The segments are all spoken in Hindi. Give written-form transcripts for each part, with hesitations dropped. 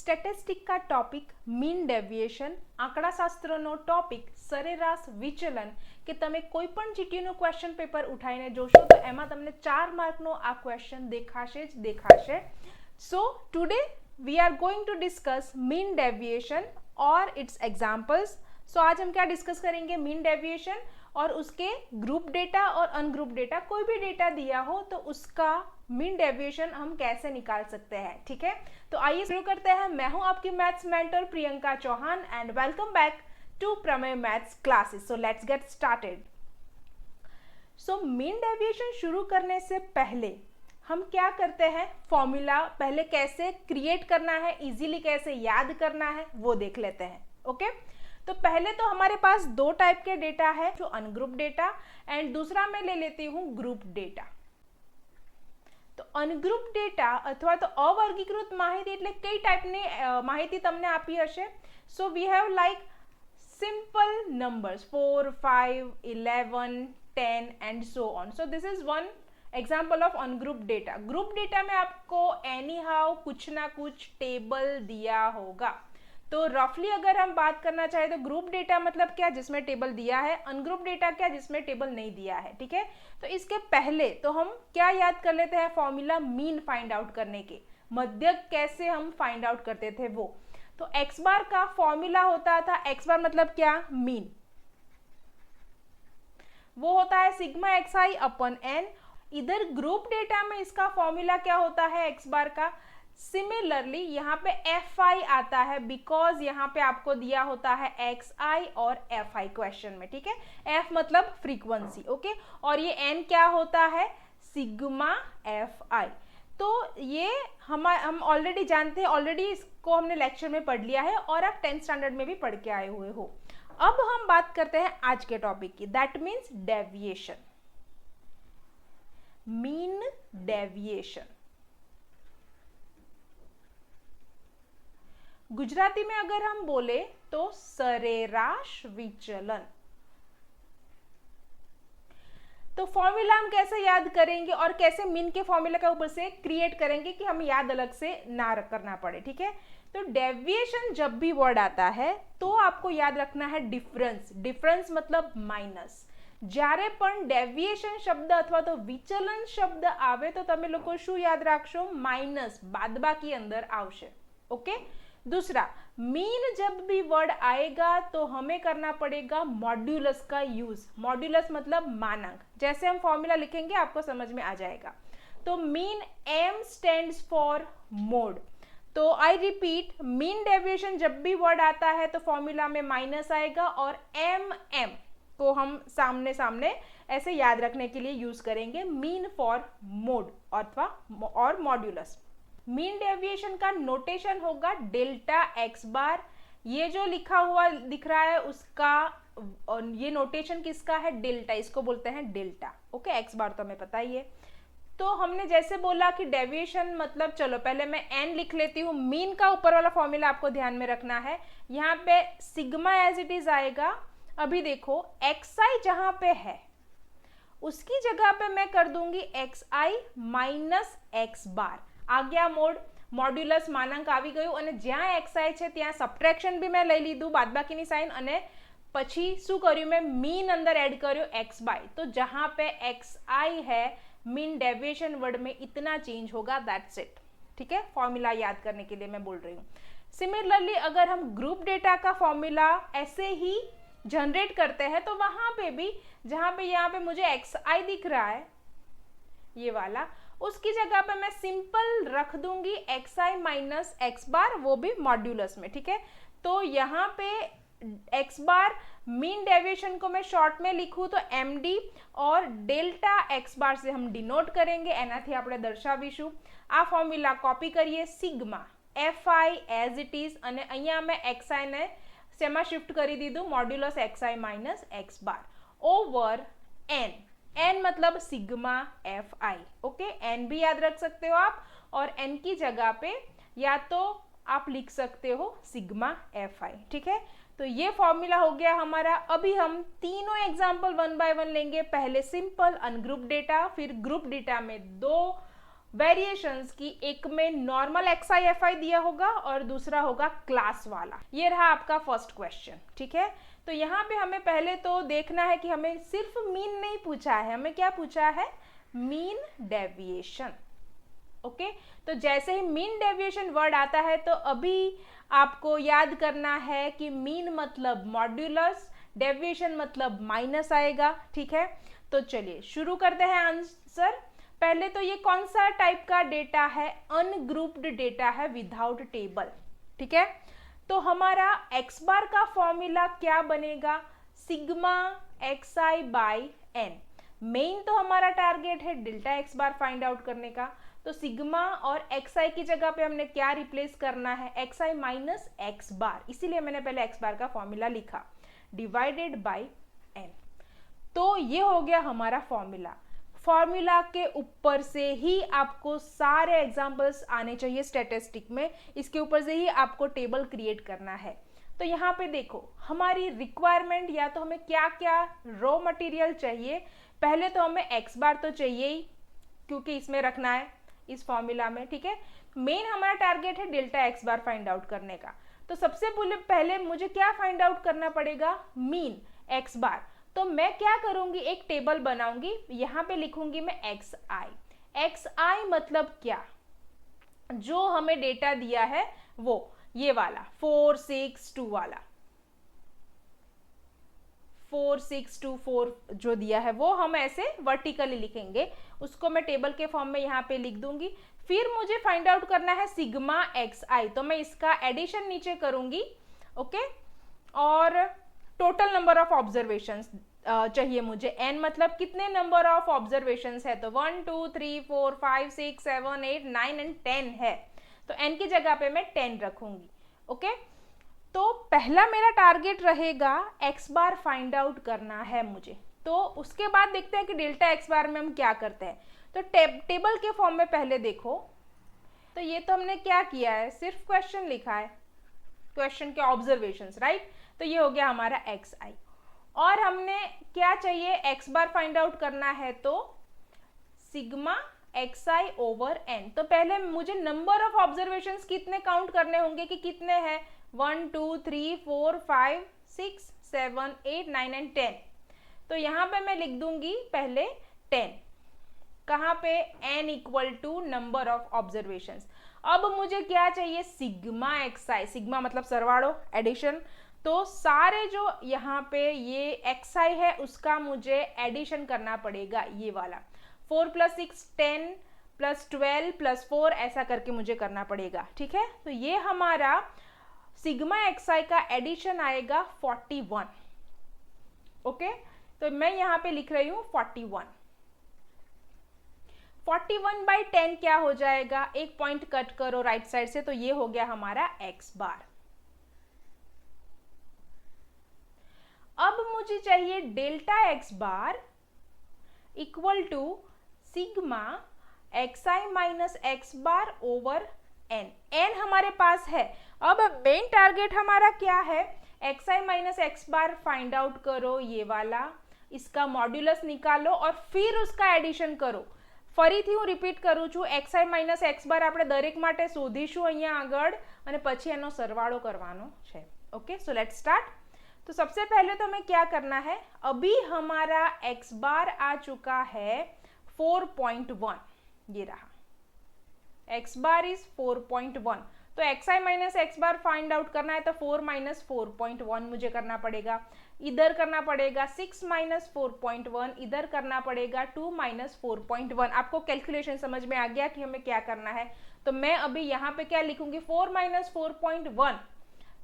સ્ટેટિસ્ટિક का टॉपिक मीन डेविएशन आंकड़ा शास्त्रનો ટોપિક સરેરાશ વિચલન કે તમે કોઈ પણ જીટીયુનો ક્વેશ્ચન પેપર ઉઠાઈને જોશો તો એમાં તમને 4 માર્કનો આ ક્વેશ્ચન દેખાશે so today we are going to discuss mean deviation और इट्स एग्जाम्पल्स। सो आज हम क्या डिस्कस करेंगे, मीन डेविएशन और उसके ग्रुप डेटा और अनग्रुप डेटा, कोई भी डेटा दिया हो तो उसका मीन डेविएशन हम कैसे निकाल सकते हैं। ठीक है, तो आइए शुरू करते हैं। मैं हूं आपकी maths mentor Priyanka Chauhan and welcome back to Pramey maths classes. So let's get started. So mean deviation शुरू करने से पहले हम क्या करते हैं, फॉर्मूला पहले कैसे क्रिएट करना है, इजीली कैसे याद करना है वो देख लेते हैं। ओके, तो पहले तो हमारे पास दो टाइप के डेटा है, जो अनग्रुप डेटा एंड दूसरा मैं ले लेती हूँ ग्रुप डेटा। तो अनग्रुप डेटा अथवा तो अवर्गीकृत माहिती એટલે કઈ ટાઈપની માહિતી તમને આપી હશે। So we have like simple numbers 4, 5, 11, 10 and so on. So this is one example of ungroup data. Group data में आपको एनी हाउ कुछ ना कुछ टेबल दिया होगा। तो रफली अगर हम बात करना चाहे तो ग्रुप डेटा मतलब क्या, जिसमें टेबल दिया है। अनग्रुप डेटा क्या, जिसमें टेबल नहीं दिया है। ठीक है, तो इसके पहले तो हम क्या याद कर लेते हैं, फॉर्मूला मीन फाइंड आउट करने के। मध्यक कैसे हम फाइंड आउट करते थे वो, तो एक्स बार का फॉर्मूला होता था, एक्स बार मतलब क्या, मीन, वो होता है sigma X I upon N. इधर ग्रुप डेटा में इसका फॉर्मूला क्या होता है एक्स बार का, सिमिलरली यहाँ पे एफ आई आता है, बिकॉज यहाँ पे आपको दिया होता है एक्स आई और एफ आई क्वेश्चन में। ठीक है, एफ मतलब फ्रीक्वेंसी, ओके, और ये एन क्या होता है, सिग्मा एफ आई। तो ये हम ऑलरेडी जानते हैं, ऑलरेडी इसको हमने लेक्चर में पढ़ लिया है और आप 10th स्टैंडर्ड में भी पढ़ के आए हुए हो। अब हम बात करते हैं आज के टॉपिक की, that means deviation, mean deviation. Gujarati में अगर हम बोले तो सरेराश विचलन। तो फॉर्मूला हम कैसे याद करेंगे और कैसे मीन के फॉर्मूला का ऊपर से क्रिएट करेंगे कि हमें याद अलग से ना करना पड़े। ठीक है, तो डेविएशन जब भी वर्ड आता है तो आपको याद रखना है डिफरेंस। डिफरेंस मतलब माइनस। જ્યારે પણ ડેવિએશન શબ્દ અથવા તો વિચલન શબ્દ આવે તો તમે લોકો શું યાદ રાખશો, માઇનસ, બાદબાકી અંદર આવશે। ओके, दूसरा मीन जब भी वर्ड आएगा तो हमें करना पड़ेगा मॉड्यूलस का यूज। मॉड्यूलस मतलब मानक, जैसे हम फॉर्मूला लिखेंगे आपको समझ में आ जाएगा। तो mean M stands for mode. तो आई रिपीट, मीन डेविएशन जब भी वर्ड आता है तो फॉर्मूला में माइनस आएगा और एम एम को हम सामने सामने ऐसे याद रखने के लिए यूज करेंगे, मीन फॉर मोड अथवा और मॉड्यूलस। मीन डेविएशन का नोटेशन होगा डेल्टा एक्स बार। ये जो लिखा हुआ दिख रहा है उसका ये नोटेशन किसका है, डेल्टा, इसको बोलते हैं डेल्टा। ओके, एक्स बार तो हमें पता ही है। तो हमने जैसे बोला कि डेविएशन मतलब, चलो पहले मैं एन लिख लेती हूँ। मीन का ऊपर वाला फॉर्मूला आपको ध्यान में रखना है, यहाँ पे सिग्मा एज इट इज आएगा। अभी देखो एक्स आई जहां पे है उसकी जगह पे मैं कर दूंगी एक्स आई माइनस एक्स बार। आ गया मोड, मॉड्यूलस मानांक આવી ગયું અને જ્યાં एक्स आई છે ત્યાં સબટ્રેક્શન भी मैं લઈ લીધું, બાદબાકીની સાઇન, અને પછી શું કર્યું મેં, मीन अंदर ऐड કર્યો एक्स बाय। तो जहां पे एक्स आई है मीन डेविएशन वर्ड में इतना चेंज होगा, दैट्स इट। ठीक है, फॉर्मूला याद करने के लिए मैं बोल रही हूँ। सिमिलरली अगर हम ग्रुप डेटा का फॉर्मूला ऐसे ही जनरेट करते हैं तो वहां पे भी जहां पे यहाँ पे मुझे एक्स आई दिख रहा है ये वाला, उसकी जगह पे मैं सिंपल रख दूंगी एक्स आई माइनस एक्स बार, वो भी मॉड्यूलस में। ठीक है, तो यहाँ पे एक्स बार मीन डेविएशन को मैं शॉर्ट में लिखूँ तो एम डी और डेल्टा एक्स बार से हम डिनोट करेंगे, एनाथी આપણે દર્શાવીશું। આ ફોર્મ્યુલા कॉपी करिए, sigma F I as it is, અને અહીંયા मैं एक्स आई ने सेमा शिफ्ट करी दीधुं, मॉड्यूलस एक्स आई minus x bar over N. N मतलब sigma F I. Okay, N भी याद रख सकते हो आप, और एन की जगह पे या तो आप लिख सकते हो सिग्मा एफ आई। ठीक है, तो ये फॉर्मूला हो गया हमारा। अभी हम तीनों एग्जाम्पल वन बाय वन लेंगे। पहले सिंपल अनग्रुप डेटा, फिर ग्रुप डेटा में दो वेरिएशंस की, एक में नॉर्मल एक्सआई एफआई दिया होगा और दूसरा होगा क्लास वाला। ये रहा आपका फर्स्ट क्वेश्चन, ठीक है। तो यहाँ पे हमें पहले तो देखना है कि हमें सिर्फ मीन नहीं पूछा है, हमें क्या पूछा है, मीन डेविएशन। ओके, तो जैसे ही मीन डेविएशन वर्ड आता है तो अभी आपको याद करना है कि मीन मतलब मॉड्यूलस, डेविएशन मतलब माइनस आएगा, ठीक है। तो चलिए शुरू करते हैं आंसर। पहले तो ये कौन सा टाइप का डेटा है, अनग्रुप्ड डेटा है विदाउट टेबल, ठीक है। तो हमारा एक्स बार का फॉर्मूला क्या बनेगा, sigma X I by N. Main तो हमारा टारगेट है delta x bar find out करने का, तो सिग्मा और एक्स आई की जगह पे हमने क्या रिप्लेस करना है, एक्स आई माइनस एक्स बार, इसीलिए मैंने पहले एक्स बार का फॉर्मूला लिखा, डिवाइडेड बाई एन। तो ये हो गया हमारा फॉर्मूला। फॉर्मूला के ऊपर से ही आपको सारे एग्जाम्पल्स आने चाहिए स्टैटिस्टिक में, इसके ऊपर से ही आपको टेबल क्रिएट करना है। तो यहाँ पे देखो हमारी रिक्वायरमेंट, या तो हमें क्या क्या रॉ मटेरियल चाहिए। पहले तो हमें एक्स बार तो चाहिए ही, क्योंकि इसमें रखना है इस फॉर्मूला में, ठीक है। मेन हमारा टारगेट है delta x bar find out करने का। तो सबसे पहले मुझे क्या फाइंड आउट करना पड़ेगा, मीन एक्स बार। तो मैं क्या करूंगी, एक टेबल बनाऊंगी, यहां पे लिखूंगी मैं एक्स आई। एक्स आई मतलब क्या, जो हमें डेटा दिया है वो ये वाला 462 वाला, 4624 जो दिया है वो हम ऐसे वर्टिकली लिखेंगे, उसको मैं टेबल के फॉर्म में यहाँ पे लिख दूंगी। फिर मुझे फाइंड आउट करना है सिग्मा एक्स आई, तो मैं इसका एडिशन नीचे करूंगी, ओके। और टोटल नंबर ऑफ ऑब्जर्वेशंस चाहिए मुझे, एन मतलब कितने नंबर ऑफ ऑब्जर्वेशंस है, तो 1 2 3 4 5 6 7 8 9 एंड 10 है, तो एन की जगह पे मैं 10 रखूंगी, ओके। तो पहला मेरा टारगेट रहेगा एक्स बार फाइंड आउट करना है मुझे। तो उसके बाद देखते हैं कि डेल्टा एक्स बार में हम क्या करते हैं। तो टेबल के फॉर्म में पहले देखो, तो ये तो हमने क्या किया है, सिर्फ क्वेश्चन लिखा है, क्वेश्चन के ऑब्जर्वेशंस, राइट। तो ये हो गया हमारा एक्स आई, और हमने क्या चाहिए, एक्स बार फाइंड आउट करना है, तो sigma X I over N. तो पहले मुझे नंबर ऑफ ऑब्जर्वेशंस कितने काउंट करने होंगे कि कितने हैं, 1 2 3 4 5 6 7 8 9 एंड 10। तो यहाँ पे मैं लिख दूंगी पहले 10, कहाँ पे, n equal to number of observations. अब मुझे क्या चाहिए, सिग्मा एक्स आई, सिग्मा मतलब सरवाड़ो, एडिशन। तो सारे जो यहाँ पे ये एक्स आई है उसका मुझे एडिशन करना पड़ेगा, ये वाला 4 + 6 10 + 12 + 4 ऐसा करके मुझे करना पड़ेगा, ठीक है। तो ये हमारा सिग्मा एक्स आई का एडिशन आएगा 41, ओके। तो मैं यहाँ पे लिख रही हूँ 41। 41/10 क्या हो जाएगा, एक पॉइंट कट करो राइट साइड से, तो ये हो गया हमारा एक्स बार। अब मुझे चाहिए delta x bar equal to sigma X I minus x bar over N. N हमारे पास है। अब मेन टारगेट हमारा क्या है, एक्स आई minus x bar find out करो, ये वाला, इसका मॉड्यूलस निकालो और फिर उसका एडिशन करो। ફરીથી હું રિપીટ કરું છું, એક્સ આઈ માઇનસ એક્સ બાર આપણે દરેક માટે શોધીશું અહીંયા આગળ અને પછી એનો સરવાળો કરવાનો છે, ओके। So let's start. तो सबसे पहले तो हमें क्या करना है, अभी हमारा एक्स बार आ चुका है 4.1, ये रहा एक्स बार इज 4.1। तो एक्स आई minus x bar find out करना है तो 4 - 4.1 मुझे करना पड़ेगा, इधर करना पड़ेगा 6 - 4.1, इधर करना पड़ेगा 2 - 4.1। आपको कैलकुलेशन समझ में आ गया कि हमें क्या करना है। तो मैं अभी यहाँ पे क्या लिखूंगी, 4 - 4.1,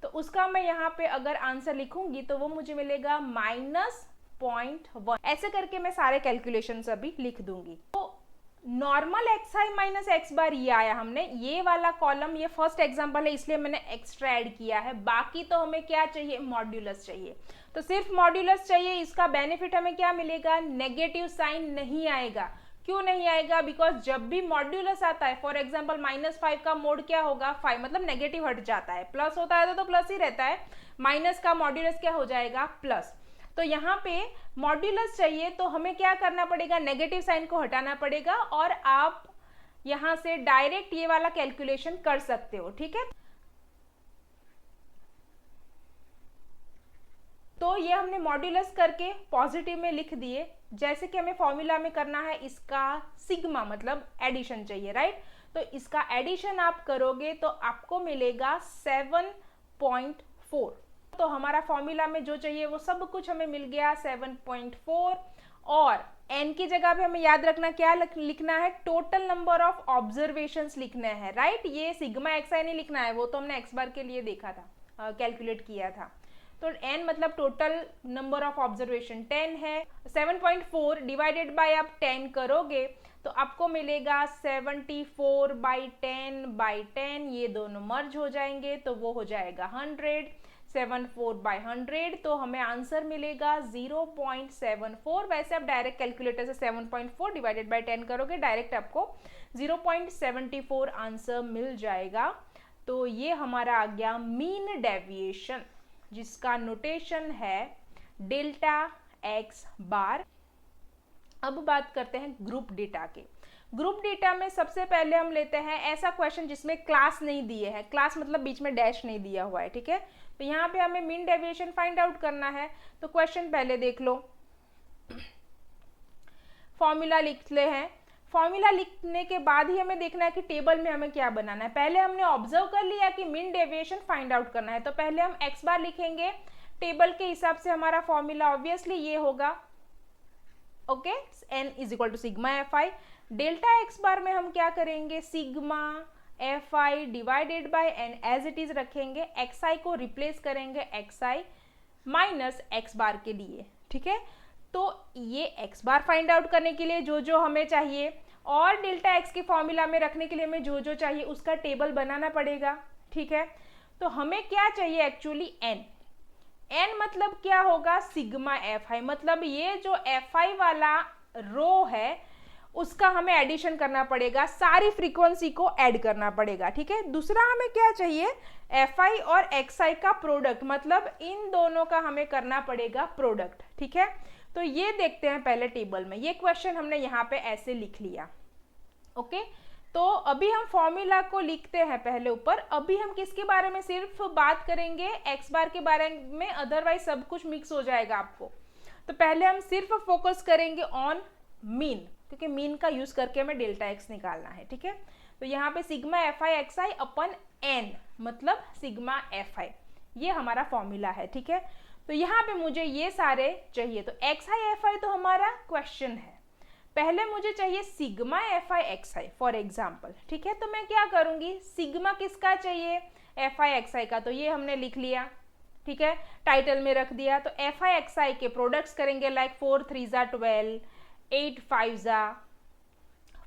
तो उसका मैं यहाँ पे अगर आंसर लिखूंगी तो वो मुझे मिलेगा -0.1। ऐसे करके मैं सारे कैलकुलेशन अभी लिख दूंगी। तो नॉर्मल एक्स आई माइनस एक्स बार ये आया, हमने ये वाला कॉलम, ये फर्स्ट एग्जांपल है इसलिए मैंने एक्स्ट्रा ऐड किया है। बाकी तो हमें क्या चाहिए, मॉड्यूलस चाहिए। तो सिर्फ मॉड्यूलस चाहिए, इसका बेनिफिट हमें क्या मिलेगा, नेगेटिव साइन नहीं आएगा। क्यों नहीं आएगा, बिकॉज जब भी मॉड्यूलस आता है, फॉर एग्जाम्पल -5 का मोड क्या होगा, 5 मतलब नेगेटिव हट जाता है, प्लस होता है तो प्लस ही रहता है, माइनस का मॉड्यूलस क्या हो जाएगा, प्लस। तो यहाँ पे मॉड्यूलस चाहिए तो हमें क्या करना पड़ेगा, नेगेटिव साइन को हटाना पड़ेगा। और आप यहाँ से डायरेक्ट ये वाला कैलकुलेशन कर सकते हो, ठीक है। तो ये हमने मॉड्यूलस करके पॉजिटिव में लिख दिए। जैसे कि हमें फॉर्मूला में करना है इसका सिग्मा, मतलब एडिशन चाहिए, राइट। तो इसका एडिशन आप करोगे तो आपको मिलेगा 7.4। तो हमारा फॉर्मूला में जो चाहिए वो सब कुछ हमें मिल गया 7.4। और n की जगह पे हमें याद रखना क्या लिखना है, टोटल नंबर ऑफ ऑब्जर्वेशंस लिखना है, राइट। ये सिग्मा xi नहीं लिखना है, वो तो हमने x बार के लिए देखा था, कैलकुलेट किया था। तो n मतलब टोटल नंबर ऑफ ऑब्जर्वेशन 10 है। 7.4 डिवाइडेड बाय आप 10 करोगे तो आपको मिलेगा 74/10/10, ये दोनों मर्ज हो जाएंगे तो वो हो जाएगा 100। 74/100 तो हमें आंसर मिलेगा 0.74। वैसे आप डायरेक्ट कैलकुलेटर से 7.4 डिवाइडेड बाय 10 करोगे, डायरेक्ट आपको 0.74 आंसर मिल जाएगा। तो ये हमारा आ गया मीन डेविएशन, जिसका नोटेशन है डेल्टा एक्स बार। अब बात करते हैं ग्रुप डेटा के। ग्रुप डेटा में सबसे पहले हम लेते हैं ऐसा क्वेश्चन जिसमें क्लास नहीं दिए है, क्लास मतलब बीच में डैश नहीं दिया हुआ है, ठीक है। तो यहाँ पे हमें मीन डेविएशन फाइंड आउट करना है। तो क्वेश्चन पहले देख लो, फॉर्मूला लिखते हैं। फॉर्मूला लिखने के बाद ही हमें देखना है कि टेबल में हमें क्या बनाना है। पहले हमने ऑब्जर्व कर लिया कि मीन डेविएशन फाइंड आउट करना है, तो पहले हम एक्स बार लिखेंगे टेबल के हिसाब से। हमारा फॉर्मूला ऑब्वियसली ये होगा, okay, n is equal to sigma F i. Delta x bar में हम क्या करेंगे, sigma F i divided by n as it is रखेंगे, एक्स आई को रिप्लेस करेंगे एक्स आई माइनस एक्स बार के लिए, ठीक है। तो ये एक्स बार फाइंड आउट करने के लिए जो जो हमें चाहिए और डेल्टा एक्स के फॉर्मूला में रखने के लिए हमें जो जो चाहिए उसका टेबल बनाना पड़ेगा, ठीक है। तो हमें क्या चाहिए एक्चुअली, n मतलब क्या होगा, सिग्मा एफ आई, मतलब ये जो एफ आई वाला रो है उसका हमें एडिशन करना पड़ेगा, सारी फ्रीक्वेंसी को ऐड करना पड़ेगा, ठीक है। दूसरा हमें क्या चाहिए, एफ आई और एक्स आई का प्रोडक्ट, मतलब इन दोनों का हमें करना पड़ेगा प्रोडक्ट, ठीक है। तो ये देखते हैं पहले टेबल में। ये क्वेश्चन हमने यहाँ पे ऐसे लिख लिया, ओके। तो अभी हम फॉर्मूला को लिखते हैं पहले ऊपर। अभी हम किसके बारे में सिर्फ बात करेंगे, एक्स बार के बारे में, अदरवाइज सब कुछ मिक्स हो जाएगा आपको। तो पहले हम सिर्फ फोकस करेंगे ऑन मीन, क्योंकि मीन का यूज करके हमें डेल्टा एक्स निकालना है, ठीक है। तो यहाँ पे sigma F I x I upon N मतलब सिग्मा एफ आई, ये हमारा फॉर्मूला है, ठीक है। तो यहाँ पे मुझे ये सारे चाहिए। तो एक्स आई एफ आई तो हमारा क्वेश्चन है, पहले मुझे चाहिए sigma F I x I for example, ठीक है। तो मैं क्या करूंगी, सिग्मा किसका चाहिए, एफ आई एक्स आई का, तो ये हमने लिख लिया, ठीक है, टाइटल में रख दिया। तो एफ आई एक्स आई के प्रोडक्ट्स करेंगे, लाइक 4 3 ज़ा 12, 8 5 ज़ा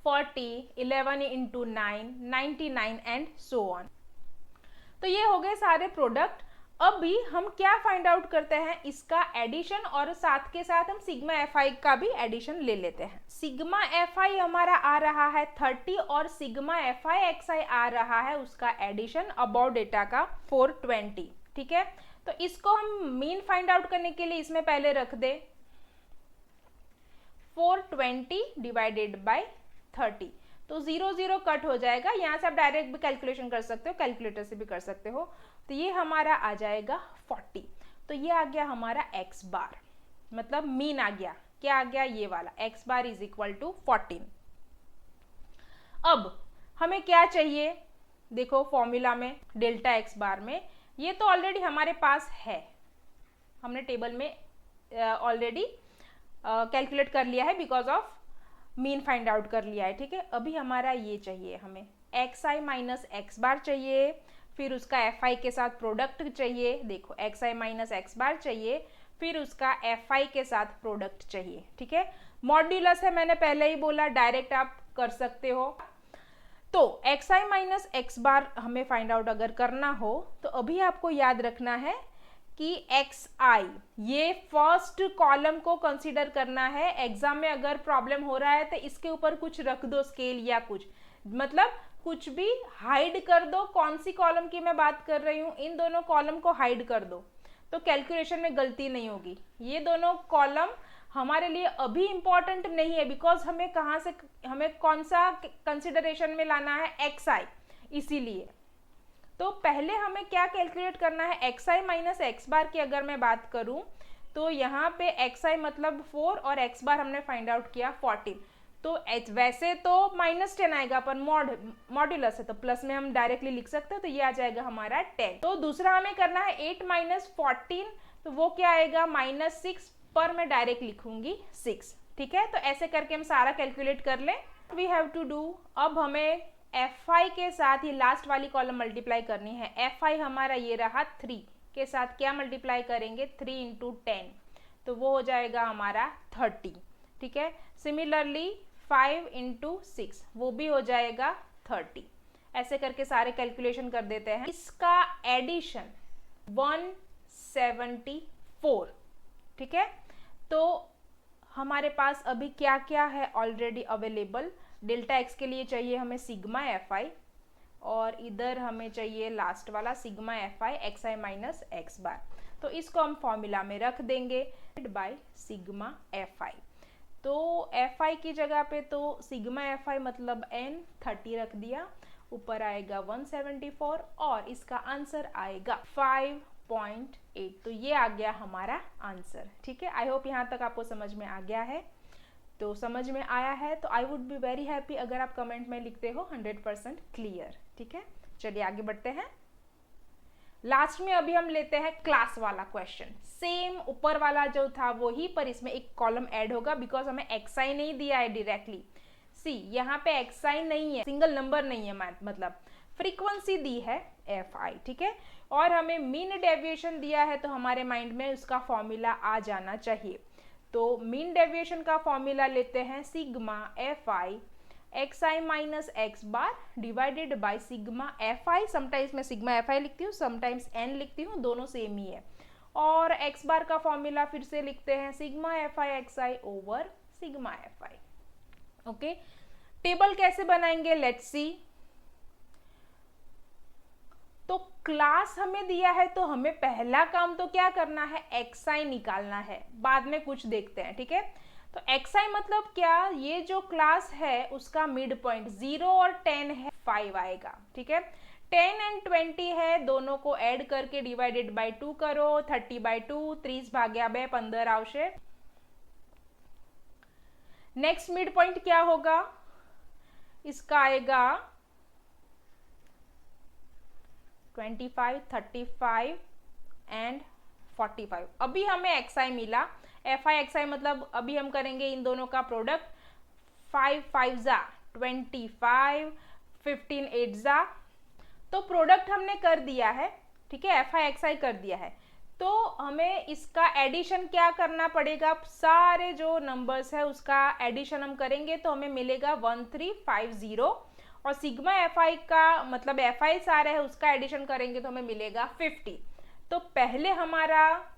40, 11 into 9 99 एंड सो ऑन। तो ये हो गए सारे प्रोडक्ट। अभी हम क्या फाइंड आउट करते हैं, इसका एडिशन, और साथ के साथ हम सिग्मा एफ आई का भी एडिशन ले लेते हैं। सिग्मा एफ आई हमारा आ रहा है 30 और सिग्मा एफ आई एक्स आई आ रहा है उसका एडिशन अबाउट डेटा का 420, ठीक है। तो इसको हम मीन फाइंड आउट करने के लिए इसमें पहले रख दे 420 डिवाइडेड बाय 30, तो 0 0 कट हो जाएगा। यहाँ से आप डायरेक्ट भी कैलकुलेशन कर सकते हो, कैलकुलेटर से भी कर सकते हो। तो ये हमारा आ जाएगा 40। तो ये आ गया हमारा एक्स बार, मतलब मीन आ गया, क्या आ गया, ये वाला X bar is equal to 14। अब हमें क्या चाहिए, देखो फॉर्मूला में डेल्टा एक्स बार में, ये तो ऑलरेडी हमारे पास है, हमने टेबल में ऑलरेडी कैलकुलेट कर लिया है, because of mean find out कर लिया है, ठीक है। अभी हमारा ये चाहिए, हमें एक्स आई माइनस एक्स बार चाहिए, फिर उसका एफ आई के साथ प्रोडक्ट चाहिए, देखो एक्स आई माइनस एक्स बार चाहिए, फिर उसका एफ आई के साथ प्रोडक्ट चाहिए, ठीक है। मॉड्यूलस है, मैंने पहले ही बोला, डायरेक्ट आप कर सकते हो। तो एक्स आई माइनस एक्स बार हमें फाइंड आउट अगर करना हो तो अभी आपको याद रखना है कि एक्स आई ये फर्स्ट कॉलम को कंसीडर करना है। एग्जाम में अगर प्रॉब्लम हो रहा है तो इसके ऊपर कुछ रख दो स्केल या कुछ, मतलब कुछ भी हाइड कर दो। कौन सी कॉलम की मैं बात कर रही हूँ, इन दोनों कॉलम को हाइड कर दो तो कैलकुलेशन में गलती नहीं होगी। ये दोनों कॉलम हमारे लिए अभी इम्पॉर्टेंट नहीं है, बिकॉज हमें कौन सा कंसिडरेशन में लाना है, एक्स आई, इसीलिए। तो पहले हमें क्या कैलकुलेट करना है, एक्स आई माइनस एक्स बार की अगर मैं बात करूं तो यहाँ पे एक्स आई मतलब 4 और एक्स बार हमने फाइंड आउट किया 14। तो वैसे तो -10 आएगा, पर मॉड्यूलस है तो प्लस में हम डायरेक्टली लिख सकते हैं, तो ये आ जाएगा हमारा 10। तो दूसरा हमें करना है 8 माइनस 14, तो वो क्या आएगा -6, पर मैं डायरेक्ट लिखूंगी 6। ठीक है, तो ऐसे करके हम सारा कैलकुलेट कर लें। वी हैव टू डू, अब हमें एफ आई के साथ ही लास्ट वाली कॉलम मल्टीप्लाई करनी है। एफ आई हमारा ये रहा 3 के साथ क्या मल्टीप्लाई करेंगे, 3 इंटू 10, तो वो हो जाएगा हमारा 30। ठीक है, सिमिलरली 5 इंटू 6 वो भी हो जाएगा 30। ऐसे करके सारे कैलकुलेशन कर देते हैं। इसका एडिशन 174। ठीक है, तो हमारे पास अभी क्या क्या है ऑलरेडी अवेलेबल। डेल्टा एक्स के लिए चाहिए हमें सिग्मा एफ आई, और इधर हमें चाहिए लास्ट वाला sigma F I x I minus x bar. तो इसको हम फॉर्मूला में रख देंगे बाय सिग्मा एफ आई। तो एफ आई की जगह पे तो सिग्मा एफ आई मतलब n 30 रख दिया, ऊपर आएगा 174 और इसका आंसर आएगा 5.8। तो ये आ गया हमारा आंसर। ठीक है, आई होप यहाँ तक आपको समझ में आ गया है। तो समझ में आया है तो I would be very happy अगर आप कमेंट में लिखते हो 100% क्लियर। ठीक है, चलिए आगे बढ़ते हैं। लास्ट में अभी हम लेते हैं क्लास वाला क्वेश्चन। सेम ऊपर वाला जो था वो ही, पर इसमें एक कॉलम ऐड होगा बिकॉज हमें एक्स आई नहीं दिया है डायरेक्टली। सी यहाँ पे एक्स आई नहीं है, सिंगल नंबर नहीं है, मतलब फ्रीक्वेंसी दी है एफ आई। ठीक है, और हमें मीन डेविएशन दिया है, तो हमारे माइंड में उसका फॉर्मूला आ जाना चाहिए। तो मीन डेविएशन का फॉर्मूला लेते हैं sigma F I x I minus x bar divided by sigma F I. Sometimes मैं सिग्मा एफ आई लिखती हूँ, समटाइम्स एन लिखती हूँ, दोनों सेम ही है। और एक्स बार का फॉर्मूला फिर से लिखते हैं sigma F I x I over sigma F I. Okay, table कैसे बनाएंगे, लेट्स सी। तो क्लास हमें दिया है, तो हमें पहला काम तो क्या करना है, एक्स आई निकालना है, बाद में कुछ देखते हैं। ठीक है, तो एक्स आई मतलब क्या, ये जो क्लास है उसका मिड पॉइंट 0 और 10 है, 5 आएगा। ठीक है, 10 एंड 20 है, दोनों को ऐड करके डिवाइडेड बाय 2 करो, 30 बाय 2, 30 भाग्या 2 15 आवशे। नेक्स्ट मिड पॉइंट क्या होगा, इसका आएगा 25, 35 एंड 45। अभी हमें एक्स आई मिला, एफ आई एक्स आई मतलब अभी हम करेंगे इन दोनों का प्रोडक्ट। 5 5 जा 25, 15 8 जा, तो प्रोडक्ट हमने कर दिया है। ठीक है, एफ आई एक्स आई कर दिया है, तो हमें इसका एडिशन क्या करना पड़ेगा, सारे जो नंबर्स है उसका एडिशन हम करेंगे तो हमें मिलेगा 1350, और सिग्मा एफ आई का मतलब एफ आई सारा है उसका एडिशन करेंगे तो हमें मिलेगा 50। तो पहले हमारा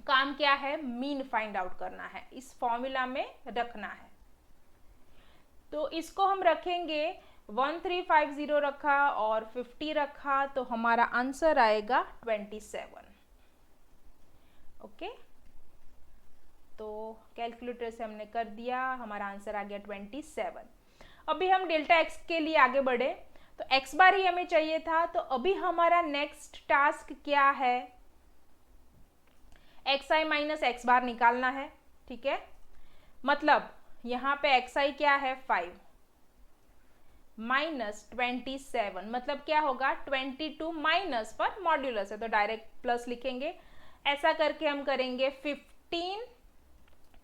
काम क्या है, मीन फाइंड आउट करना है, इस फॉर्मूला में रखना है। तो इसको हम रखेंगे 1350 रखा और 50 रखा, तो हमारा आंसर आएगा 27। ओके, तो कैलकुलेटर से हमने कर दिया, हमारा आंसर आ गया 27। अभी हम डेल्टा एक्स के लिए आगे बढ़े, तो एक्स बार ही हमें चाहिए था, तो अभी हमारा नेक्स्ट टास्क क्या है, एक्स आई माइनस एक्स बार निकालना है। ठीक है, मतलब यहाँ पे एक्स आई क्या है 5 माइनस 27, मतलब क्या होगा 22 माइनस, पर मॉड्यूलस है तो डायरेक्ट प्लस लिखेंगे। ऐसा करके हम करेंगे 15,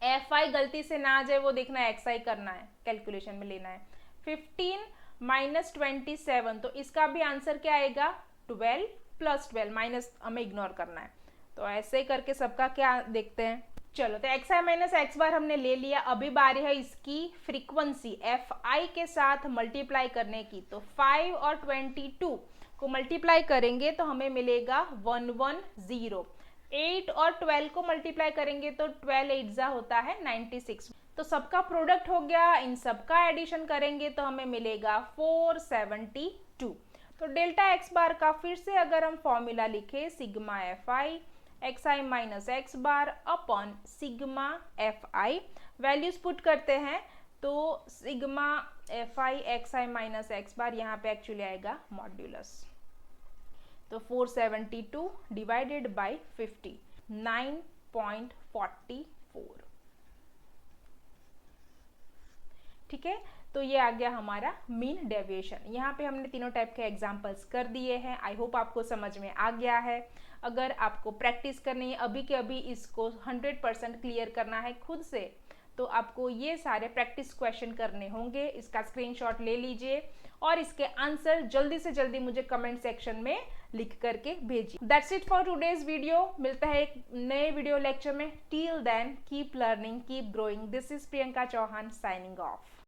एफ आई गलती से ना आ जाए वो देखना है, एक्स आई करना है, कैलकुलेशन में लेना है। 15 माइनस 27, तो इसका भी आंसर क्या आएगा 12 प्लस 12, माइनस हमें इग्नोर करना है। तो ऐसे ही करके सबका क्या देखते हैं। चलो, तो एक्स आई माइनस एक्स बार हमने ले लिया, अभी बारी है इसकी फ्रीक्वेंसी एफ आई के साथ मल्टीप्लाई करने की। तो 5 और 22 को मल्टीप्लाई करेंगे तो हमें मिलेगा 110। 8 और 12 को मल्टीप्लाई करेंगे तो 12 8 जा होता है 96। तो सबका प्रोडक्ट हो गया, इन सबका एडिशन करेंगे तो हमें मिलेगा 472। तो डेल्टा एक्स बार का फिर से अगर हम फॉर्मूला लिखे sigma F i xi minus x bar upon sigma fi। Values put करते हैं तो sigma fi xi minus x bar यहाँ पे एक्चुअली आएगा मॉड्यूलस। तो 472 डिवाइडेड बाई 50 9.44। ठीक है, तो ये आ गया हमारा मीन डेविएशन। यहाँ पे हमने तीनों टाइप के एग्जांपल्स कर दिए हैं। आई होप आपको समझ में आ गया है। अगर आपको प्रैक्टिस करनी है अभी के अभी, इसको 100% क्लियर करना है खुद से, तो आपको ये सारे प्रैक्टिस क्वेश्चन करने होंगे। इसका स्क्रीनशॉट ले लीजिए और इसके आंसर जल्दी से जल्दी मुझे कमेंट सेक्शन में लिख करके भेजिए। That's it for today's video. मिलता है एक नए वीडियो लेक्चर में। Till then keep learning, keep growing. This is Priyanka Chauhan signing of.